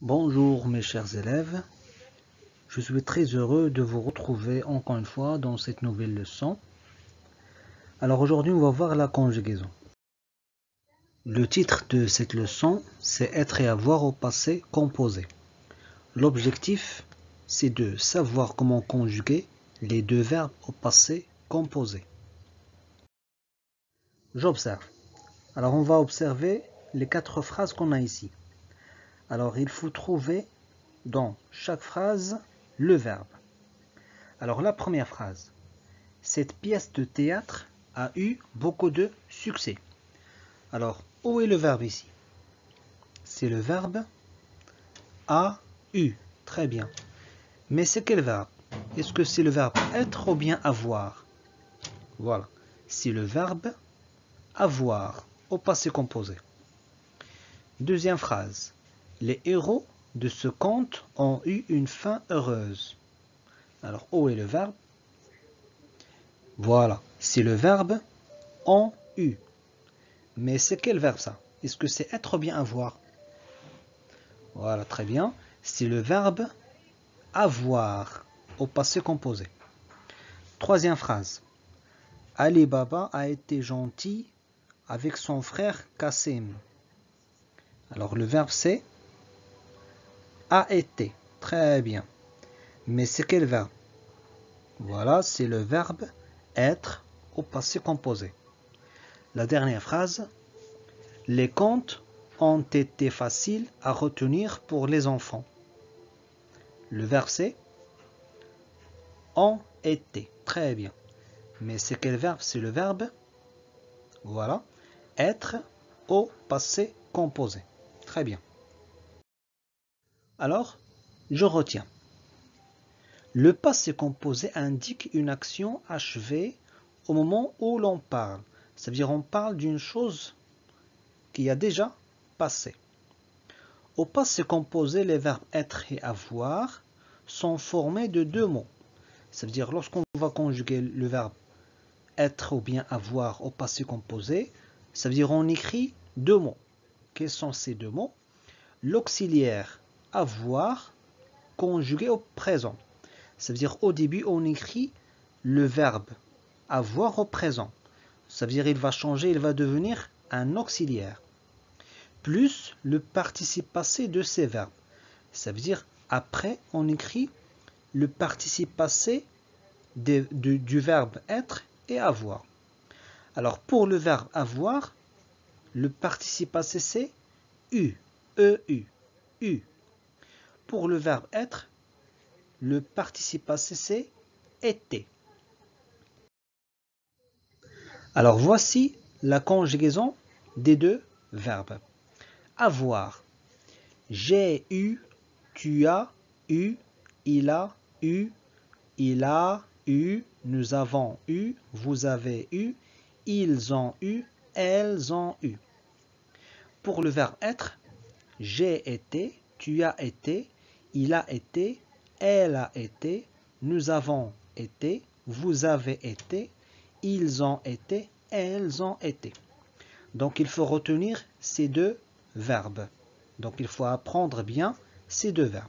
Bonjour mes chers élèves, je suis très heureux de vous retrouver encore une fois dans cette nouvelle leçon. Alors aujourd'hui on va voir la conjugaison. Le titre de cette leçon c'est être et avoir au passé composé. L'objectif c'est de savoir comment conjuguer les deux verbes au passé composé. J'observe. Alors on va observer les 4 phrases qu'on a ici. Alors il faut trouver dans chaque phrase le verbe. Alors la première phrase. Cette pièce de théâtre a eu beaucoup de succès. Alors, où est le verbe ici? C'est le verbe a eu. Très bien. Mais c'est quel verbe? Est-ce que c'est le verbe être ou bien avoir? Voilà. C'est le verbe avoir au passé composé. Deuxième phrase. Les héros de ce conte ont eu une fin heureuse. Alors, où est le verbe? Voilà. C'est le verbe ont eu. Mais c'est quel verbe ça? Est-ce que c'est être ou bien avoir? Voilà, très bien. C'est le verbe avoir au passé composé. Troisième phrase. Ali Baba a été gentil avec son frère Kassim. Alors le verbe c'est a été. Très bien. Mais c'est quel verbe? Voilà, c'est le verbe être au passé composé. La dernière phrase. Les contes ont été faciles à retenir pour les enfants. Le verbe c'est ont été. Très bien. Mais c'est quel verbe? C'est le verbe, voilà, être au passé composé. Très bien. Alors, je retiens. Le passé composé indique une action achevée au moment où l'on parle. Ça veut dire on parle d'une chose qui a déjà passé. Au passé composé, les verbes être et avoir sont formés de 2 mots. Ça veut dire lorsqu'on va conjuguer le verbe être ou bien avoir au passé composé, ça veut dire on écrit 2 mots. Quels sont ces 2 mots? L'auxiliaire avoir conjugué au présent. Ça veut dire au début on écrit le verbe avoir au présent. Ça veut dire il va changer, il va devenir un auxiliaire. Plus le participe passé de ces verbes. Ça veut dire après on écrit le participe passé du verbe être et avoir. Alors pour le verbe avoir, le participe passé c'est eu, eu, eu. Pour le verbe être, le participe passé c'est était. Alors voici la conjugaison des 2 verbes. Avoir. J'ai eu, tu as eu, il a eu, nous avons eu, vous avez eu, ils ont eu, elles ont eu. Pour le verbe être, j'ai été, tu as été, il a été, elle a été, nous avons été, vous avez été, ils ont été, elles ont été. Donc il faut retenir ces 2 verbes. Donc il faut apprendre bien ces 2 verbes.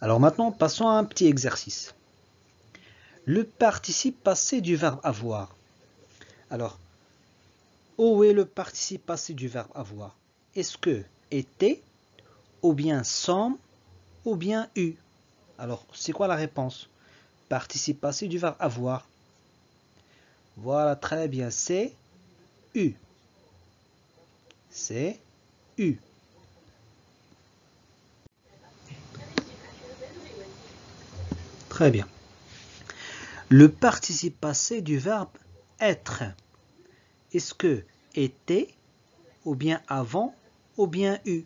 Alors maintenant, passons à un petit exercice. Le participe passé du verbe avoir. Alors, où est le participe passé du verbe avoir? Est-ce que était, ou bien sommes, ou bien eu? Alors, c'est quoi la réponse? Participe passé du verbe avoir. Voilà, très bien, c'est eu. C'est eu. Très bien. Le participe passé du verbe être. Est-ce que était, ou bien avant, ou bien eu?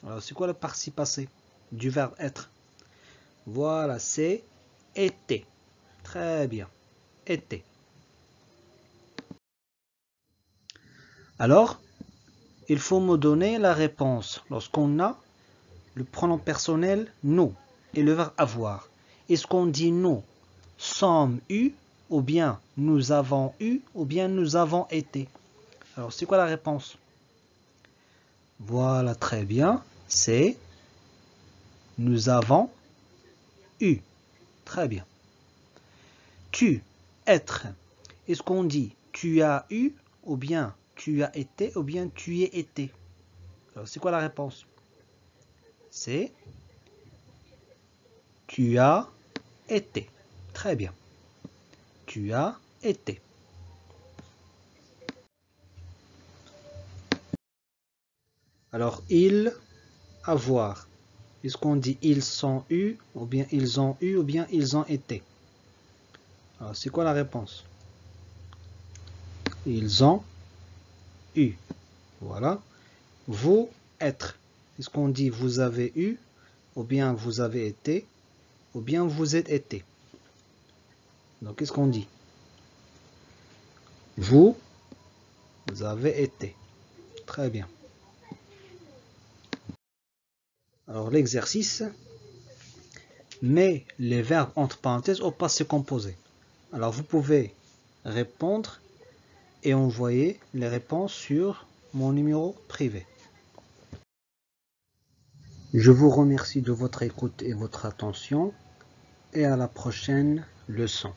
Alors, c'est quoi le participe passé du verbe être? Voilà, c'est était. Très bien. Était. Alors, il faut me donner la réponse lorsqu'on a le pronom personnel nous et le verbe avoir. Est-ce qu'on dit nous sommes eu, ou bien nous avons eu, ou bien nous avons été? Alors, c'est quoi la réponse? Voilà, très bien. C'est nous avons eu. Très bien. Tu, être. Est-ce qu'on dit tu as eu, ou bien tu as été, ou bien tu y es été? Alors, c'est quoi la réponse? C'est tu as été. Très bien. Tu as été. Alors, il, avoir. Est-ce qu'on dit ils sont eu, ou bien ils ont eu, ou bien ils ont été? Alors, c'est quoi la réponse? Ils ont eu. Voilà. Vous, être. Est-ce qu'on dit vous avez eu, ou bien vous avez été, ou bien vous êtes été? Donc, qu'est-ce qu'on dit? Vous avez été. Très bien. Alors, l'exercice, met les verbes entre parenthèses au passé composé. Alors, vous pouvez répondre et envoyer les réponses sur mon numéro privé. Je vous remercie de votre écoute et votre attention et à la prochaine leçon.